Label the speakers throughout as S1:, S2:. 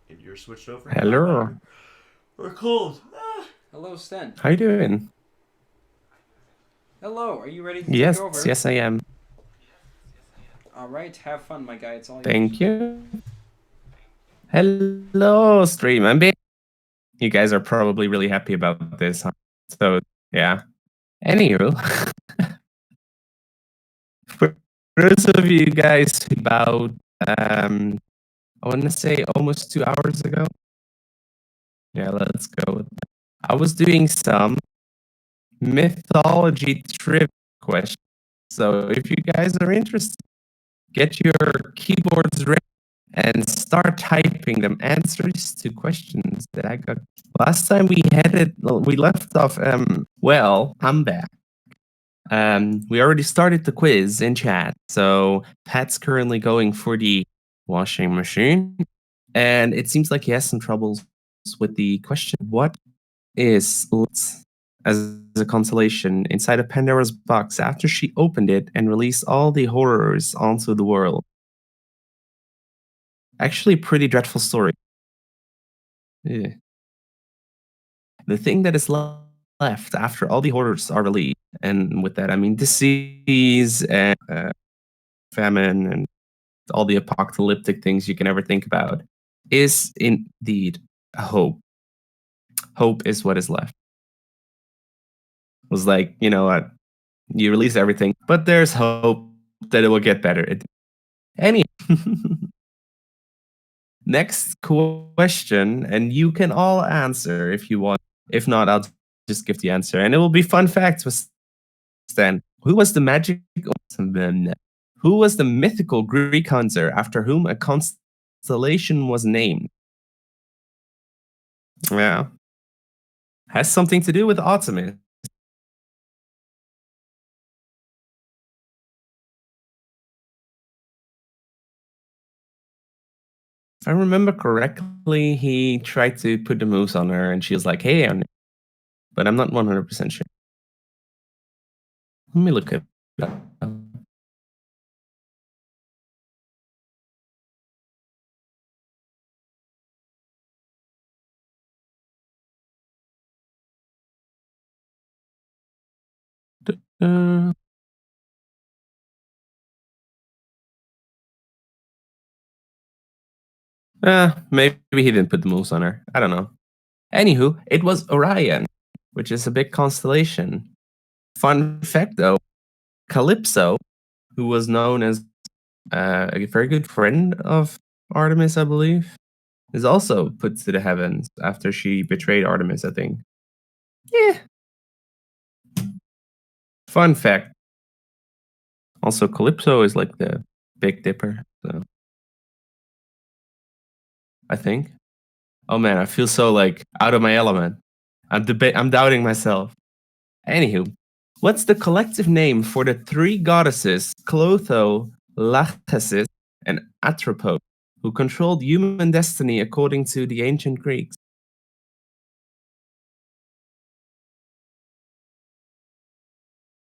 S1: And you're switched over.
S2: Hello.
S1: We're cold.
S3: Hello, Sten.
S2: How you doing?
S3: Hello, are you ready to take
S2: Yes,
S3: over?
S2: yes, I am.
S3: Alright, have fun, my guy. It's all yours.
S2: Thank you. Hello, stream. You guys are probably really happy about this, huh? So, yeah. Anywho, for those of you guys about, I want to say almost 2 hours ago. Yeah, let's go. I was doing some mythology trivia questions. So, if you guys are interested, get your keyboards ready and start typing them answers to questions that I got. Last time we left off. Well, I'm back. We already started the quiz in chat, so Pat's currently going for the washing machine, and it seems like he has some troubles with the question. What is as a consolation inside of Pandora's box after she opened it and released all the horrors onto the world? Actually, pretty dreadful story. Yeah. The thing that is left after all the horrors are released, and with that I mean disease and famine and all the apocalyptic things you can ever think about, is indeed hope. Hope is what is left. It was like, you know what? You release everything, but there's hope that it will get better. Any next question, and you can all answer if you want. If not, I'll just give the answer, and it will be fun facts with Sten. Who was the Who was the mythical Greek hunter after whom a constellation was named? Yeah, has something to do with autumn. If I remember correctly, he tried to put the moves on her, and she was like, "Hey," but I'm not 100% sure. Let me look at. Uh, maybe he didn't put the moves on her. I don't know. Anywho, it was Orion, which is a big constellation. Fun fact though, Calypso, who was known as a very good friend of Artemis, I believe, is also put to the heavens after she betrayed Artemis, I think. Yeah. Fun fact. Also, Calypso is like the Big Dipper, so I think. Oh man, I feel so like out of my element. I'm doubting myself. Anywho, what's the collective name for the three goddesses Clotho, Lachesis, and Atropos, who controlled human destiny according to the ancient Greeks?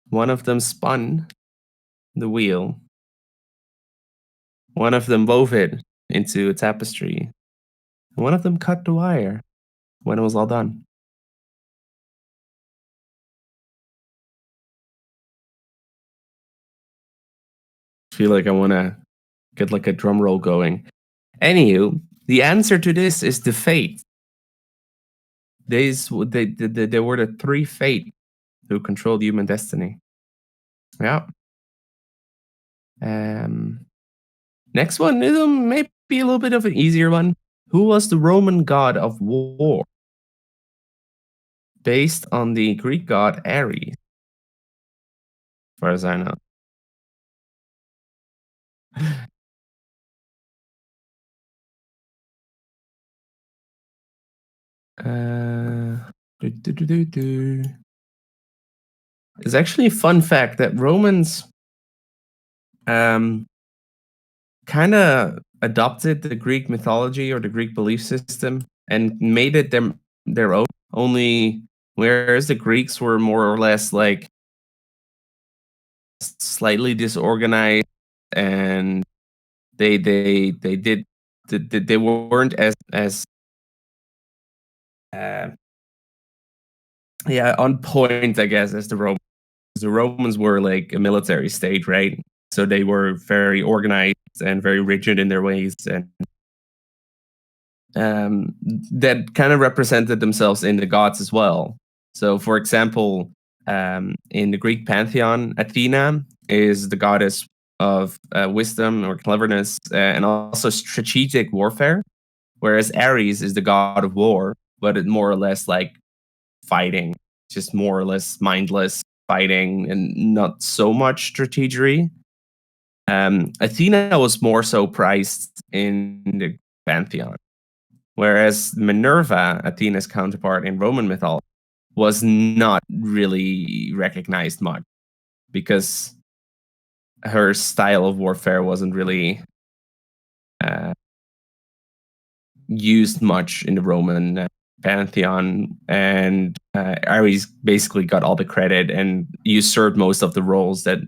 S2: One of them spun the wheel. One of them wove it into a tapestry. And one of them cut the wire when it was all done. I feel like I want to get like a drum roll going. Anywho, the answer to this is the fate. They were the three fate who controlled human destiny. Yeah. Next one is maybe a little bit of an easier one. Who was the Roman god of war? Based on the Greek god Ares, as far as I know. It's actually a fun fact that Romans kind of adopted the Greek mythology or the Greek belief system and made it their own. Only whereas the Greeks were more or less like slightly disorganized, and they did they weren't as on point, I guess, as the Romans. The Romans were like a military state, right? So they were very organized and very rigid in their ways, and that kind of represented themselves in the gods as well. So, for example, in the Greek pantheon, Athena is the goddess of wisdom or cleverness and also strategic warfare, whereas Ares is the god of war, but it more or less like fighting, just more or less mindless fighting and not so much strategery. Athena was more so prized in the pantheon, whereas Minerva, Athena's counterpart in Roman mythology, was not really recognized much because her style of warfare wasn't really used much in the Roman pantheon, and Ares basically got all the credit and usurped most of the roles that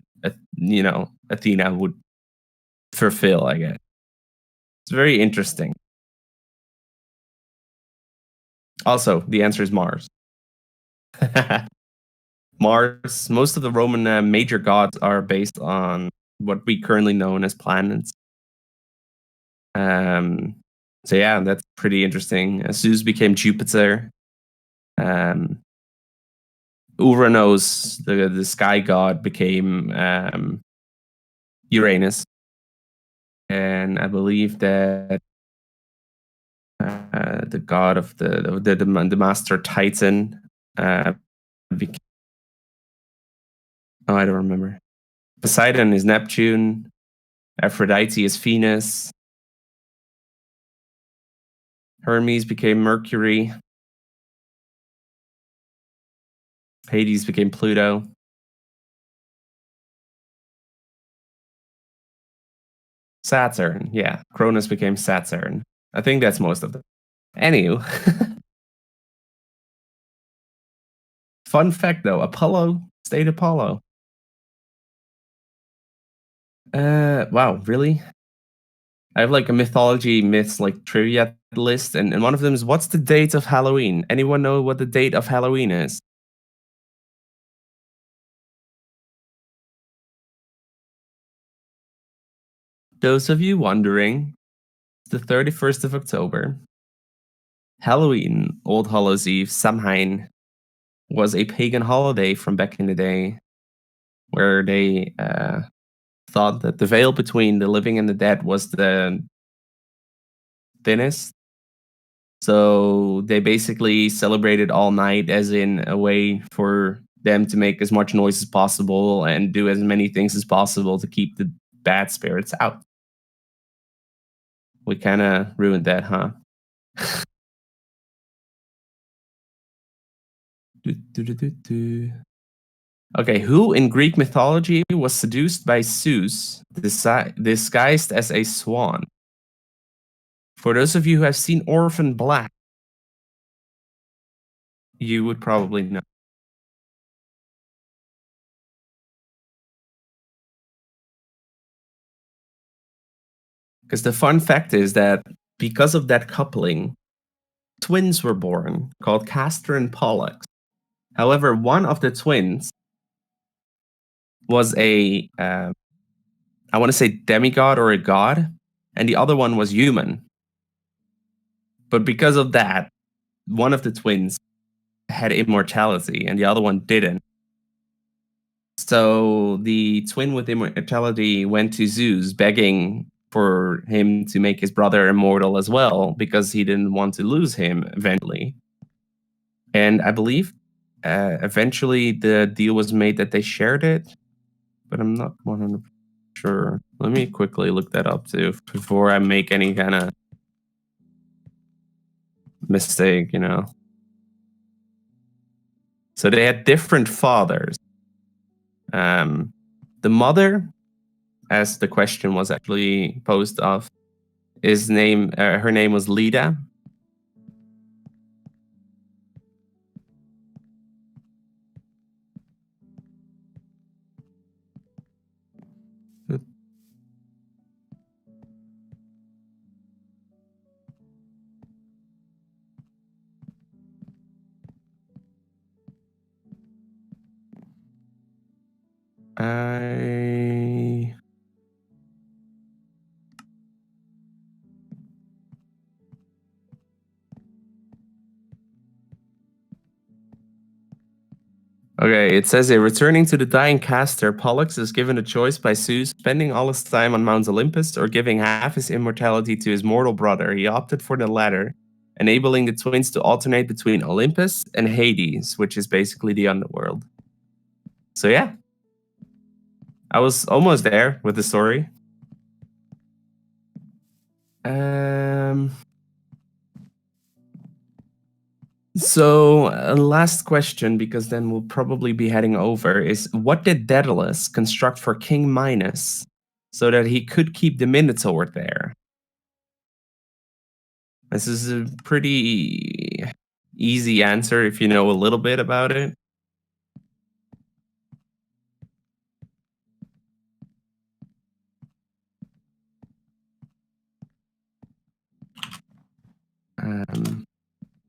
S2: Athena would fulfill, I guess. It's very interesting. Also, the answer is Mars. Mars, most of the Roman major gods are based on what we currently know as planets. So yeah, that's pretty interesting. Zeus became Jupiter. Uranus, the sky god, became Uranus, and I believe that the god of the master Titan became. Oh, I don't remember. Poseidon is Neptune. Aphrodite is Venus. Hermes became Mercury. Hades became Pluto. Saturn, yeah. Cronus became Saturn. I think that's most of them. Anywho. Fun fact though, Apollo stayed Apollo. Wow, really? I have like a mythology myths like trivia list, and one of them is what's the date of Halloween? Anyone know what the date of Halloween is? Those of you wondering, it's the 31st of October. Halloween, Old Hallows Eve, Samhain, was a pagan holiday from back in the day where they thought that the veil between the living and the dead was the thinnest. So they basically celebrated all night as in a way for them to make as much noise as possible and do as many things as possible to keep the bad spirits out. We kind of ruined that, huh? Okay, who in Greek mythology was seduced by Zeus, disguised as a swan? For those of you who have seen Orphan Black, you would probably know. Because the fun fact is that because of that coupling, twins were born called Castor and Pollux. However, one of the twins was I want to say demigod or a god, and the other one was human. But because of that, one of the twins had immortality and the other one didn't. So the twin with immortality went to Zeus begging for him to make his brother immortal as well because he didn't want to lose him eventually. And I believe eventually the deal was made that they shared it, but I'm not 100% sure. Let me quickly look that up too before I make any kind of mistake, you know. So they had different fathers. The mother, as the question was actually posed of, her name was Leda. Okay, it says here, returning to the dying caster, Pollux is given a choice by Zeus, spending all his time on Mount Olympus or giving half his immortality to his mortal brother. He opted for the latter, enabling the twins to alternate between Olympus and Hades, which is basically the underworld. So yeah, I was almost there with the story. So last question, because then we'll probably be heading over, is what did Daedalus construct for King Minos so that he could keep the Minotaur there? This is a pretty easy answer if you know a little bit about it.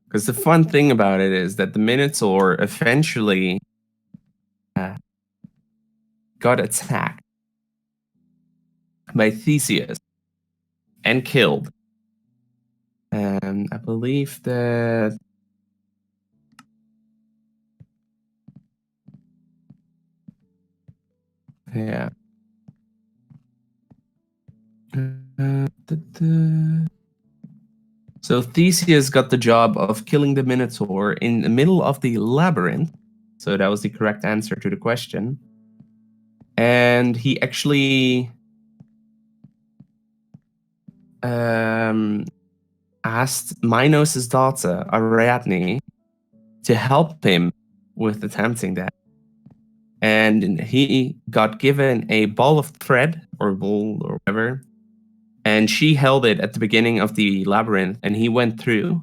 S2: Because the fun thing about it is that the Minotaur eventually got attacked by Theseus and killed. And I believe that yeah. So Theseus got the job of killing the Minotaur in the middle of the labyrinth. So that was the correct answer to the question. And he actually asked Minos' daughter, Ariadne, to help him with attempting that. And he got given a ball of thread or wool or whatever. And she held it at the beginning of the labyrinth and he went through.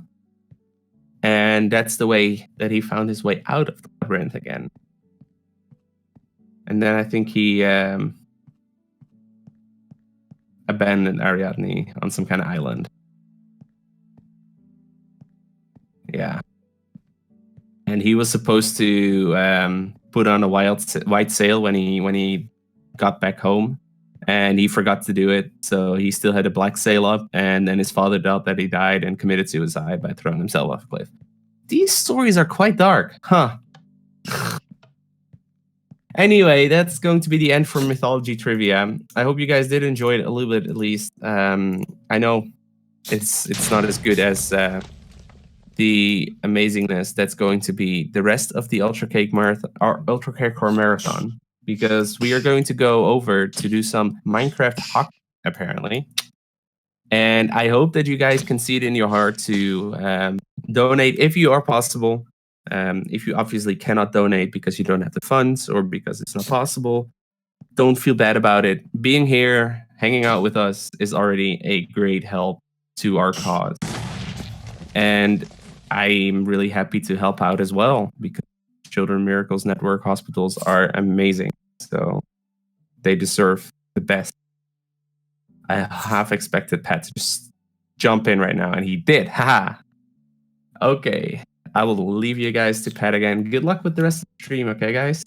S2: And that's the way that he found his way out of the labyrinth again. And then I think he abandoned Ariadne on some kind of island. Yeah. And he was supposed to put on a white sail when he got back home. And he forgot to do it, so he still had a black sail up, and then his father thought that he died and committed suicide by throwing himself off a cliff. These stories are quite dark, huh? Anyway, that's going to be the end for mythology trivia. I hope you guys did enjoy it a little bit, at least. I know it's not as good as the amazingness that's going to be the rest of the Ultra Cakecore marathon, because we are going to go over to do some Minecraft hockey, apparently. And I hope that you guys can see it in your heart to donate if you are possible. If you obviously cannot donate because you don't have the funds or because it's not possible, don't feel bad about it. Being here, hanging out with us is already a great help to our cause. And I'm really happy to help out as well, because Children Miracles Network hospitals are amazing. So they deserve the best. I half expected Pat to just jump in right now, and he did. Haha. Okay. I will leave you guys to Pat again. Good luck with the rest of the stream, okay, guys?